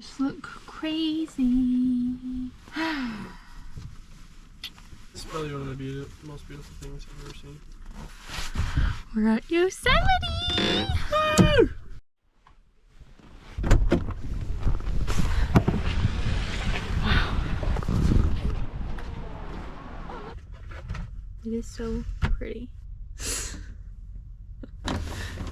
Just look crazy. It's probably one of the most beautiful things I've ever seen. We're at Yosemite! Wow. It is so pretty.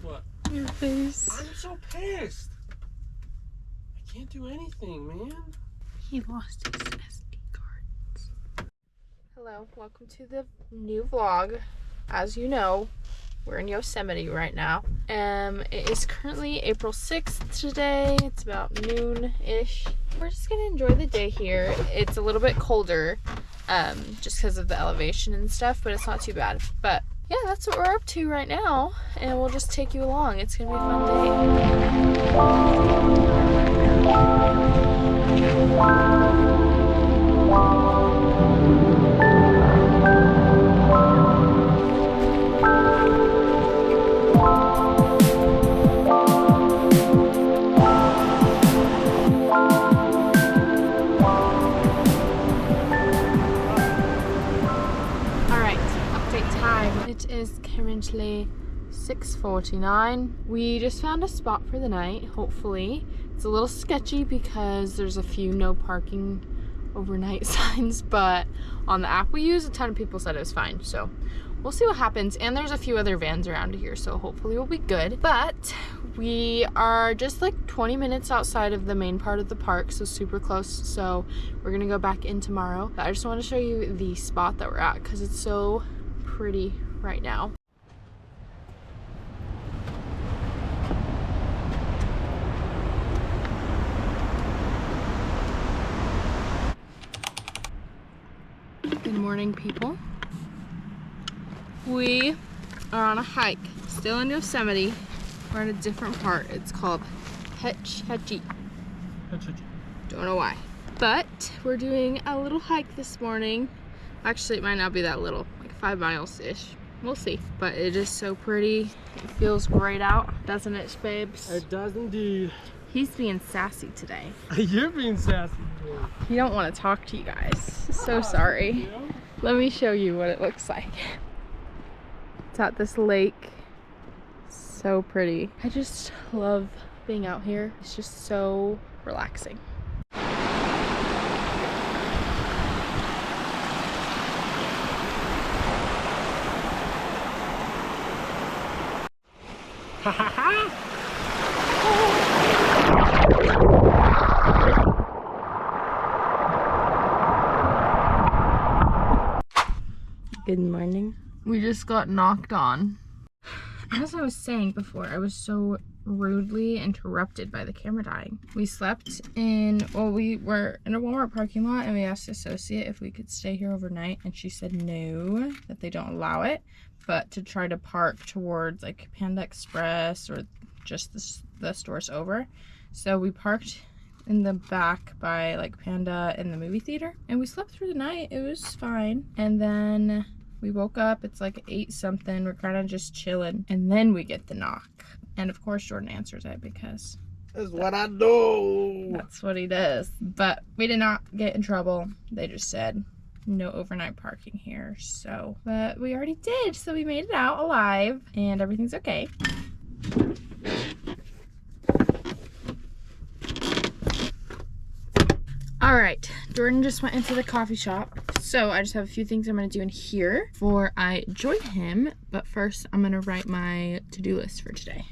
What? Your face. I'm so pissed. I can't do anything, man. He lost his SD cards. Hello, welcome to the new vlog. As you know, we're in Yosemite right now. It is currently April 6th today. It's about noon-ish. We're just gonna enjoy the day here. It's a little bit colder, just because of the elevation and stuff, but it's not too bad. But yeah, that's what we're up to right now, and we'll just take you along. It's gonna be a fun It is currently 6:49. We just found a spot for the night, hopefully. It's a little sketchy because there's a few no parking overnight signs, but on the app we use, a ton of people said it was fine. So we'll see what happens. And there's a few other vans around here, so hopefully we'll be good. But we are just like 20 minutes outside of the main part of the park, so super close. So we're gonna go back in tomorrow. But I just want to show you the spot that we're at because it's so pretty right now. Good morning, people. We are on a hike, still in Yosemite. We're in a different part. It's called chatty. Don't know why. But we're doing a little hike this morning. Actually, it might not be that little, like 5 miles-ish. We'll see. But it is so pretty. It feels great out, doesn't it, babes? It does indeed. He's being sassy today. You're being sassy. He don't want to talk to you guys. So sorry. Let me show you what it looks like. It's at this lake. So pretty. I just love being out here. It's just so relaxing. Good morning. We just got knocked on. As I was saying before, I was so rudely interrupted by the camera dying. We slept in, well, we were in a Walmart parking lot and we asked the associate if we could stay here overnight, and she said no, that they don't allow it, but to try to park towards like Panda Express or just the stores over. So we parked in the back by like Panda in the movie theater, and we slept through the night. It was fine. And then we woke up, it's like 8 something, we're kind of just chilling, and then we get the knock. And of course Jordan answers it because that's what I do. That's what he does. But we did not get in trouble. They just said no overnight parking here. So, but we already did, so we made it out alive and everything's okay. All right, Jordan just went into the coffee shop. So I just have a few things I'm gonna do in here before I join him. But first, I'm gonna write my to-do list for today.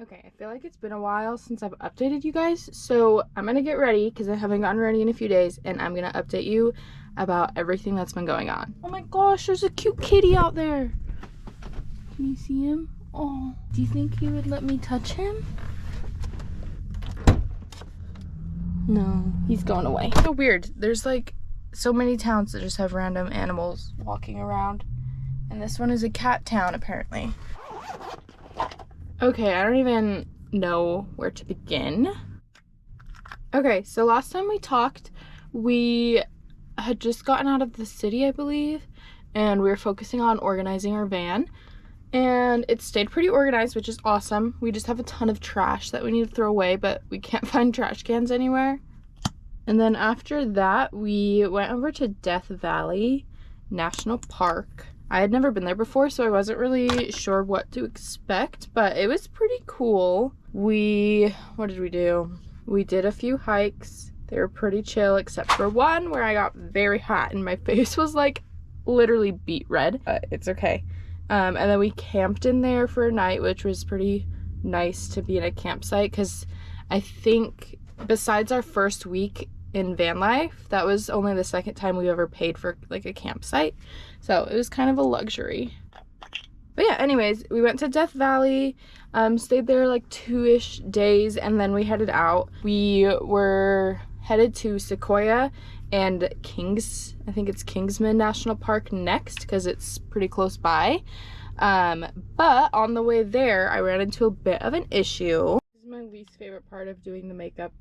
Okay, I feel like it's been a while since I've updated you guys, so I'm gonna get ready because I haven't gotten ready in a few days, and I'm gonna update you about everything that's been going on. Oh my gosh, there's a cute kitty out there. Can you see him? Oh, do you think he would let me touch him? No, he's going away. So weird. There's like so many towns that just have random animals walking around, and this one is a cat town apparently. Okay, I don't even know where to begin. Okay, so last time we talked, we had just gotten out of the city, I believe, and we were focusing on organizing our van. And it stayed pretty organized, which is awesome. We just have a ton of trash that we need to throw away, but we can't find trash cans anywhere. And then after that, we went over to Death Valley National Park. I had never been there before, so I wasn't really sure what to expect, but it was pretty cool. What did we do? We did a few hikes. They were pretty chill, except for one where I got very hot and my face was like literally beet red, but it's okay. And then we camped in there for a night, which was pretty nice to be in a campsite, because I think besides our first week in van life, that was only the second time we ever paid for like a campsite, so it was kind of a luxury. But yeah, anyways, we went to Death Valley, stayed there like 2-ish days, and then we headed out. We were headed to Sequoia and I think it's Kingsman National Park next, because it's pretty close by. But on the way there, I ran into a bit of an issue. This is my least favorite part of doing the makeup.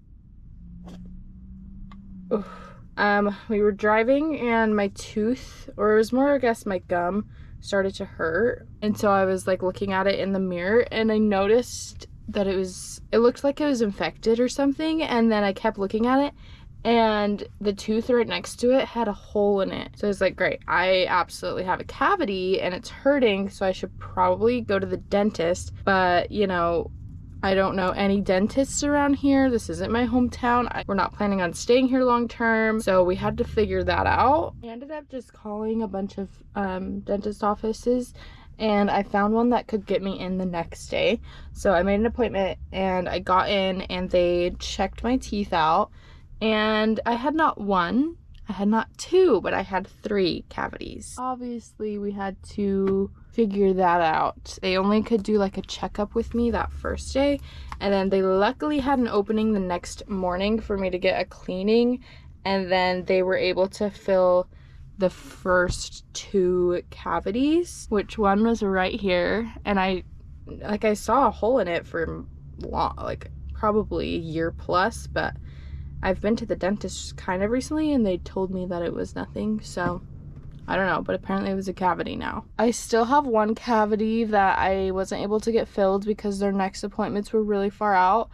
We were driving and my tooth, or it was more, I guess, my gum started to hurt. And so I was like looking at it in the mirror and I noticed that it looked like it was infected or something. And then I kept looking at it, and the tooth right next to it had a hole in it. So I was like, great, I absolutely have a cavity and it's hurting, so I should probably go to the dentist. But you know, I don't know any dentists around here. This isn't my hometown. We're not planning on staying here long term, so we had to figure that out. I ended up just calling a bunch of dentist offices, and I found one that could get me in the next day. So I made an appointment and I got in and they checked my teeth out. And I had not one, I had not two, but I had 3 cavities. Obviously, we had to figure that out. They only could do like a checkup with me that first day, and then they luckily had an opening the next morning for me to get a cleaning, and then they were able to fill the first 2 cavities, which one was right here, and I saw a hole in it for long, like probably a year plus, but I've been to the dentist kind of recently and they told me that it was nothing, so I don't know, but apparently it was a cavity now. I still have one cavity that I wasn't able to get filled because their next appointments were really far out,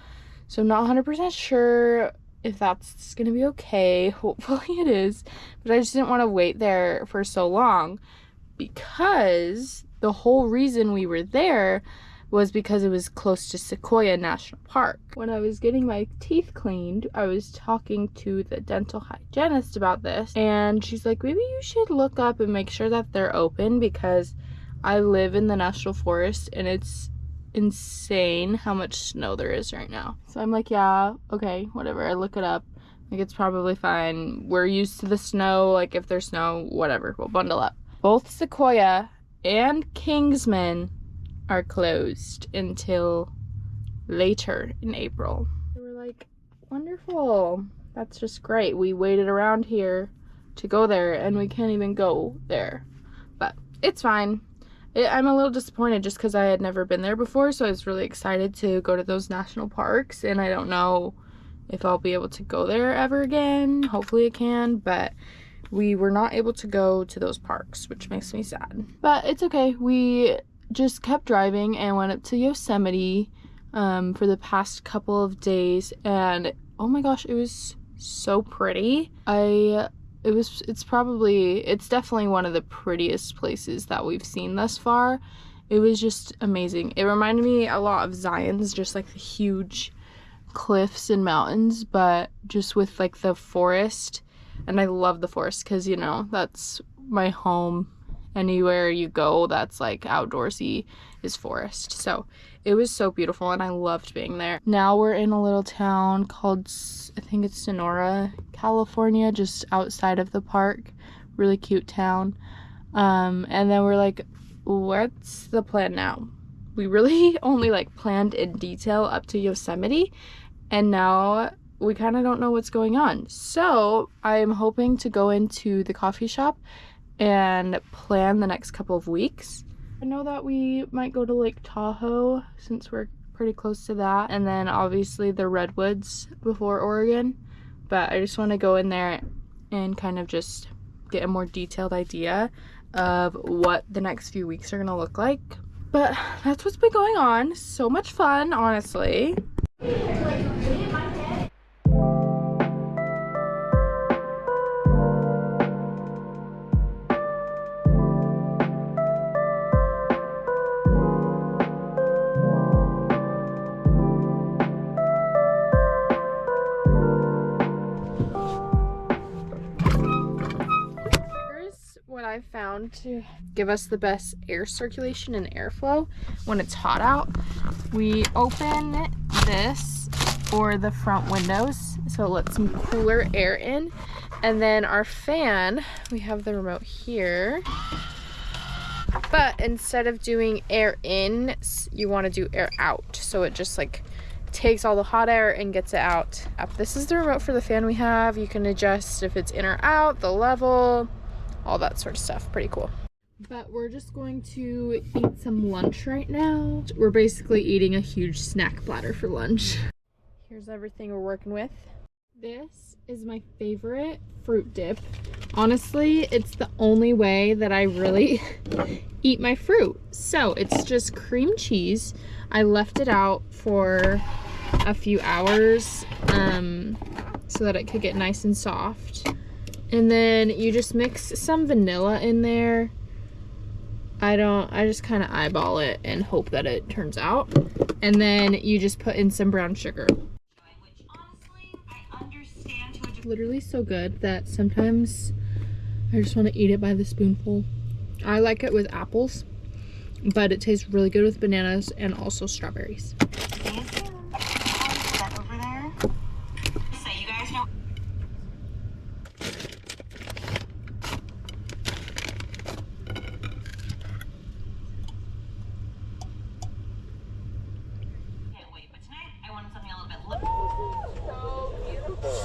so I'm not 100% sure if that's gonna be okay. Hopefully it is, but I just didn't want to wait there for so long, because the whole reason we were there was because it was close to Sequoia National Park. When I was getting my teeth cleaned, I was talking to the dental hygienist about this, and she's like, maybe you should look up and make sure that they're open, because I live in the national forest and it's insane how much snow there is right now. So I'm like, yeah, okay, whatever. I look it up, like it's probably fine. We're used to the snow, like if there's snow, whatever, we'll bundle up. Both Sequoia and Kingsman are closed until later in April. We were like, wonderful, that's just great. We waited around here to go there and we can't even go there, but it's fine. I'm a little disappointed just because I had never been there before, so I was really excited to go to those national parks, and I don't know if I'll be able to go there ever again. Hopefully I can, but we were not able to go to those parks, which makes me sad, but it's okay. We just kept driving and went up to Yosemite for the past couple of days, and oh my gosh, it was so pretty. It's definitely one of the prettiest places that we've seen thus far. It was just amazing. It reminded me a lot of Zion's, just like the huge cliffs and mountains, but just with like the forest. And I love the forest because, you know, that's my home. Anywhere you go that's like outdoorsy is forest. So it was so beautiful and I loved being there. Now we're in a little town called, I think it's Sonora, California, just outside of the park. Really cute town. And then we're like, what's the plan now? We really only like planned in detail up to Yosemite, and now we kind of don't know what's going on. So I'm hoping to go into the coffee shop and plan the next couple of weeks. I know that we might go to Lake Tahoe since we're pretty close to that, and then obviously the redwoods before Oregon, but I just want to go in there and kind of just get a more detailed idea of what the next few weeks are gonna look like. But that's what's been going on. So much fun, honestly. What I found to give us the best air circulation and airflow when it's hot out. We open this for the front windows so it lets some cooler air in, and then our fan, we have the remote here, but instead of doing air in, you want to do air out, so it just like takes all the hot air and gets it out. This is the remote for the fan we have. You can adjust if it's in or out, the level, all that sort of stuff. Pretty cool. But we're just going to eat some lunch right now. We're basically eating a huge snack platter for lunch. Here's everything we're working with. This is my favorite fruit dip. Honestly, it's the only way that I really eat my fruit. So it's just cream cheese. I left it out for a few hours so that it could get nice and soft. And then you just mix some vanilla in there. I just kind of eyeball it and hope that it turns out. And then you just put in some brown sugar. Which honestly, I understand to a literally so good that sometimes I just want to eat it by the spoonful. I like it with apples, but it tastes really good with bananas and also strawberries. Over there. So you guys know.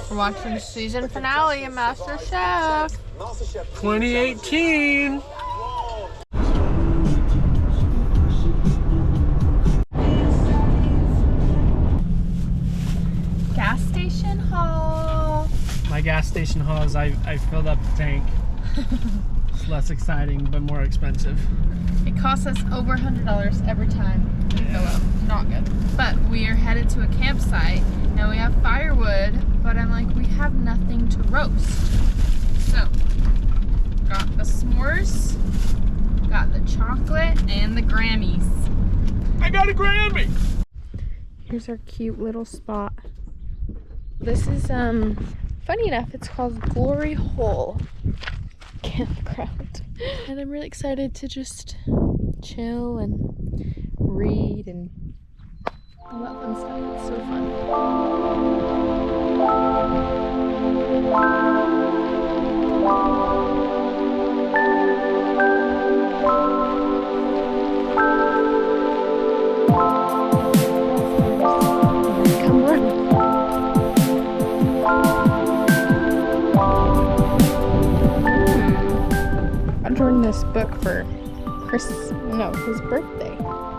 We're watching the season finale of MasterChef 2018. Gas station haul. My gas station haul is I filled up the tank. It's less exciting but more expensive. It costs us over $100 every time we fill up. Not good. But we are headed to a campsite. Now we have firewood, but I'm like, we have nothing to roast. So, got the s'mores, got the chocolate, and the Grammys. I got a Grammy! Here's our cute little spot. This is, funny enough, it's called Glory Hole Campground. And I'm really excited to just chill and read and all that fun stuff. It's so fun. Come on. I joined this book for his birthday.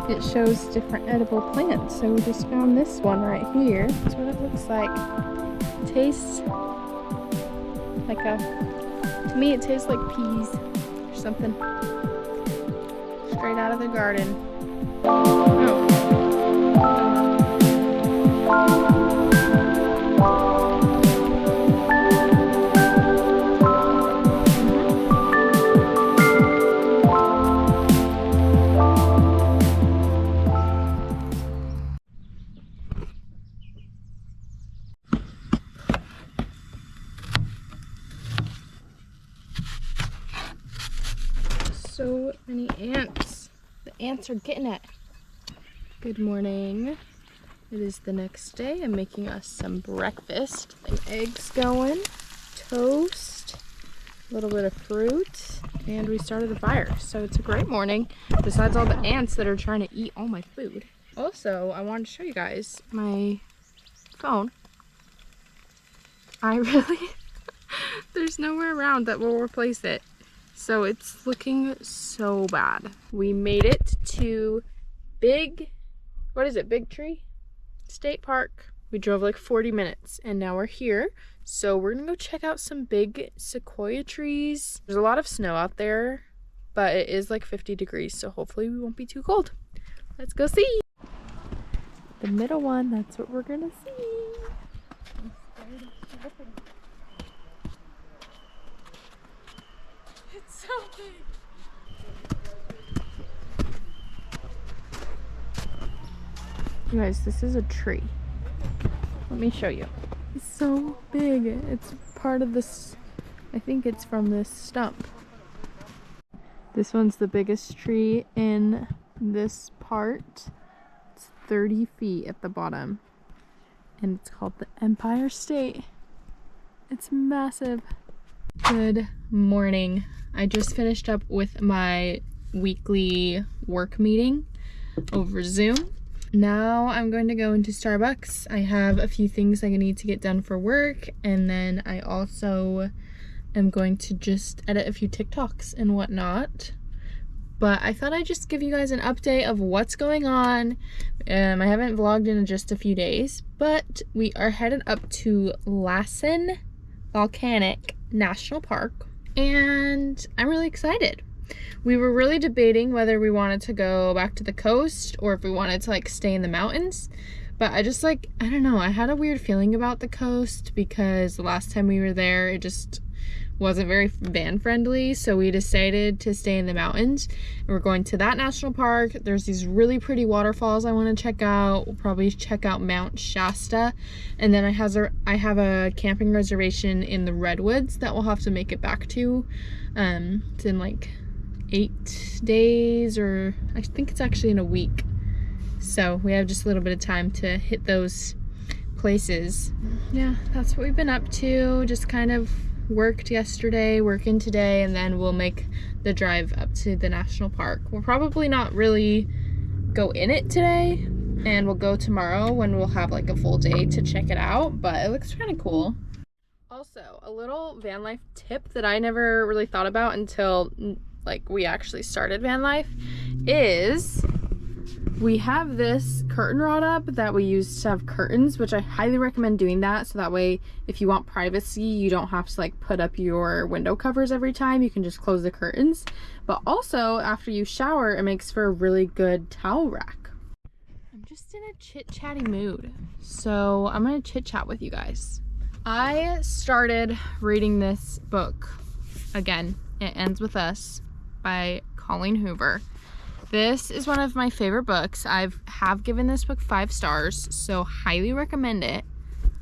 It shows different edible plants, so we just found this one right here. That's what it looks like. It tastes like to me it tastes like peas or something. Straight out of the garden. Oh. So many ants. The ants are getting it. Good morning. It is the next day. I'm making us some breakfast. Some eggs going, toast, a little bit of fruit, and we started a fire. So it's a great morning, besides all the ants that are trying to eat all my food. Also, I wanted to show you guys my phone. There's nowhere around that will replace it. So it's looking so bad. We made it to Big Tree State Park. We drove like 40 minutes and now we're here. So we're gonna go check out some big sequoia trees. There's a lot of snow out there, but it is like 50 degrees, so hopefully we won't be too cold. Let's go see. The middle one, that's what we're gonna see. It's so big. You guys, this is a tree. Let me show you. It's so big. It's part of this, I think it's from this stump. This one's the biggest tree in this part. It's 30 feet at the bottom. And it's called the Empire State. It's massive. Good morning. I just finished up with my weekly work meeting over Zoom. Now I'm going to go into Starbucks. I have a few things I need to get done for work, and then I also am going to just edit a few TikToks and whatnot. But I thought I'd just give you guys an update of what's going on. I haven't vlogged in just a few days, but we are headed up to Lassen Volcanic National Park, and I'm really excited. We were really debating whether we wanted to go back to the coast or if we wanted to like stay in the mountains. But I just like, I don't know, I had a weird feeling about the coast because the last time we were there, it just wasn't very van friendly. So we decided to stay in the mountains. And we're going to that national park. There's these really pretty waterfalls I want to check out. We'll probably check out Mount Shasta. And then I have a camping reservation in the Redwoods that we'll have to make it back to. It's in like 8 days, or I think it's actually in a week. So we have just a little bit of time to hit those places. Yeah, that's what we've been up to. Just kind of worked yesterday, working today, and then we'll make the drive up to the national park. We'll probably not really go in it today, and we'll go tomorrow when we'll have like a full day to check it out, but it looks kind of cool. Also, a little van life tip that I never really thought about until like we actually started van life is we have this curtain rod up that we use to have curtains, which I highly recommend doing that, so that way if you want privacy you don't have to like put up your window covers every time. You can just close the curtains. But also after you shower, it makes for a really good towel rack. I'm just in a chit-chatty mood, so I'm gonna chit-chat with you guys. I started reading this book again, It Ends With Us by Colleen Hoover. This is one of my favorite books. I have given this book 5 stars, so highly recommend it.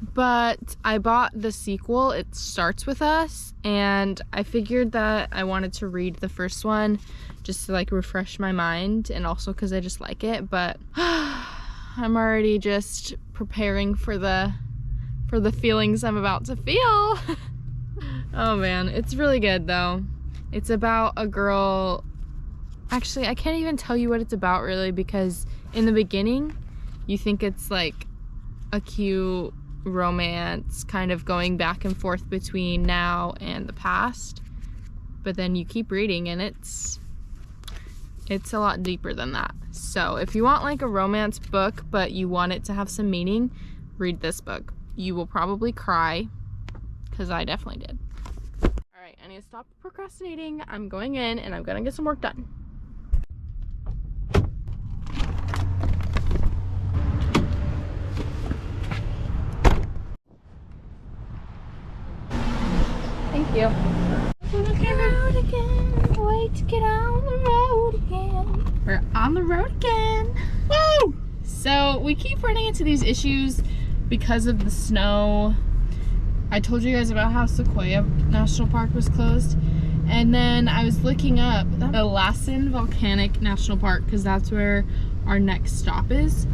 But I bought the sequel, It Starts With Us, and I figured that I wanted to read the first one just to like refresh my mind, and also because I just like it. But I'm already just preparing for the feelings I'm about to feel. Oh man, it's really good though. It's about a girl. Actually, I can't even tell you what it's about really, because in the beginning you think it's like a cute romance kind of going back and forth between now and the past, but then you keep reading and it's a lot deeper than that. So if you want like a romance book but you want it to have some meaning, read this book. You will probably cry, because I definitely did. Alright, I need to stop procrastinating. I'm going in and I'm gonna get some work done. Thank you. Road again. Wait to get on the road again. We're on the road again. Woo! So we keep running into these issues because of the snow. I told you guys about how Sequoia National Park was closed, and then I was looking up the Lassen Volcanic National Park because that's where our next stop is.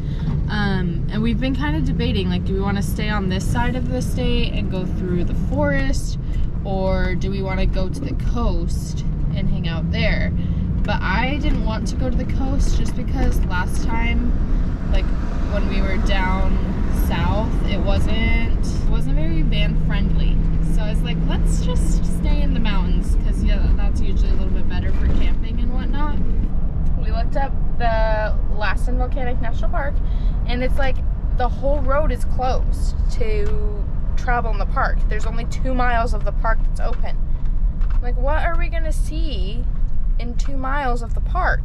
And we've been kind of debating, like, do we want to stay on this side of the state and go through the forest, or do we want to go to the coast and hang out there? But I didn't want to go to the coast just because last time, like when we were down south, it wasn't very van friendly. So I was like, let's just stay in the mountains, because yeah, that's usually a little bit better for camping and whatnot. We looked up the Lassen Volcanic National Park, and it's like the whole road is closed to travel in the park. There's only 2 miles of the park that's open. Like, what are we gonna see in 2 miles of the park?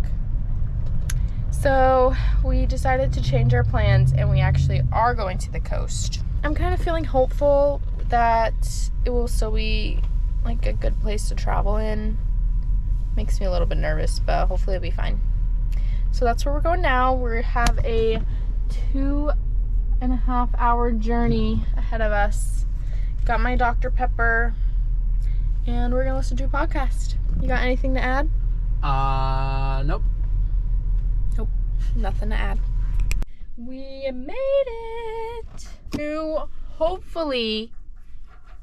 So we decided to change our plans, and we actually are going to the coast. I'm kind of feeling hopeful that it will still be like a good place to travel in. Makes me a little bit nervous, but hopefully it'll be fine. So that's where we're going now. We have a 2.5 hour journey ahead of us. Got my Dr. Pepper, and we're gonna listen to a podcast. You got anything to add? Nope. Nope, nothing to add. We made it to, hopefully,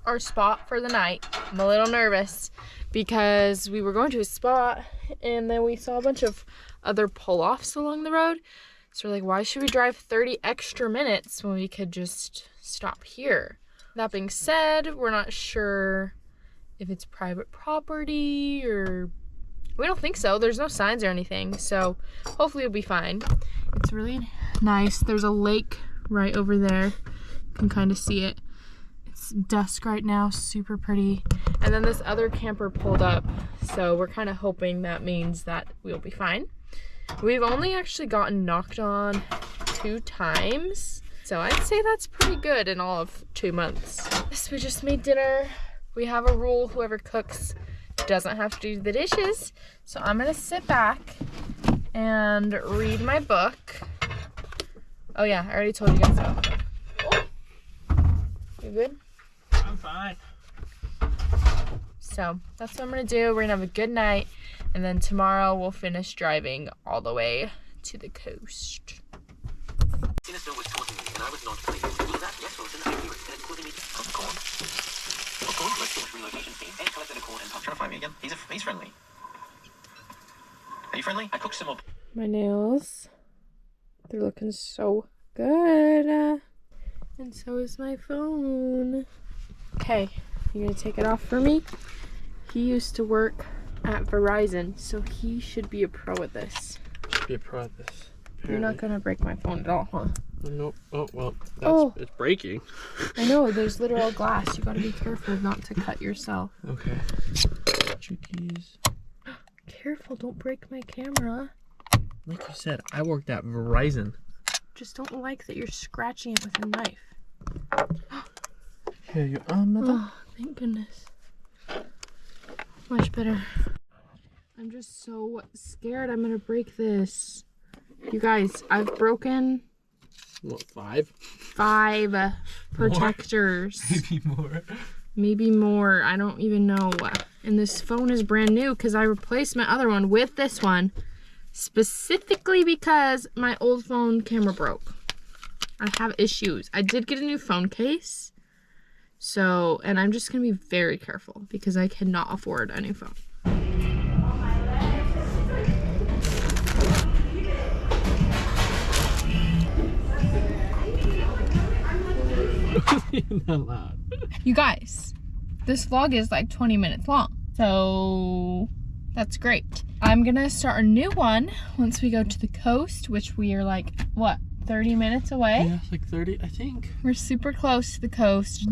our spot for the night. I'm a little nervous because we were going to a spot and then we saw a bunch of other pull-offs along the road. So we're like, why should we drive 30 extra minutes when we could just stop here? That being said, we're not sure if it's private property or... We don't think so. There's no signs or anything, so hopefully it'll be fine. It's really nice. There's a lake right over there. You can kind of see it. It's dusk right now, super pretty. And then this other camper pulled up, so we're kind of hoping that means that we'll be fine. We've only actually gotten knocked on 2 times, so I'd say that's pretty good in all of 2 months. So we just made dinner. We have a rule, whoever cooks doesn't have to do the dishes. So I'm gonna sit back and read my book. Oh yeah, I already told you guys about the book. Oh. You good? I'm fine. So that's what I'm gonna do. We're gonna have a good night, and then tomorrow we'll finish driving all the way to the coast. Sinister was taunting me, and I was not playing. For that, yes, Wilson, I knew it, and it's causing me to... Oh, go on. Of course, let's finish relocation team and collected a cord and pump. Trying to find me again? He's friendly. Are you friendly? I cooked some more. My nails, they're looking so good. And so is my phone. Okay, you gonna take it off for me? He used to work at Verizon, so he should be a pro at this. Should be a pro at this. Apparently. You're not gonna break my phone at all, huh? Nope. Oh, well, that's, it's breaking. I know, there's literal glass. You gotta be careful not to cut yourself. Okay. Got your keys. Careful, don't break my camera. Like you said, I worked at Verizon. Just don't like that you're scratching it with a knife. Here you are, mother. Oh, thank goodness. Much better. I'm just so scared I'm gonna break this. You guys, I've broken... What, 5? 5 protectors. Maybe more. Maybe more. I don't even know. And this phone is brand new because I replaced my other one with this one specifically because my old phone camera broke. I have issues. I did get a new phone case. So, and I'm just going to be very careful because I cannot afford a new phone. Not loud. You guys, this vlog is like 20 minutes long, so that's great. I'm gonna start a new one once we go to the coast, which we are like, what, 30 minutes away? Yeah, it's like 30, I think. We're super close to the coast.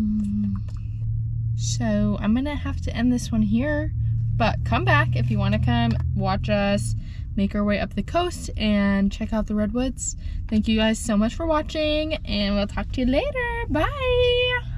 So I'm gonna have to end this one here, but come back if you want to come watch us make our way up the coast and check out the redwoods. Thank you guys so much for watching, and we'll talk to you later. Bye.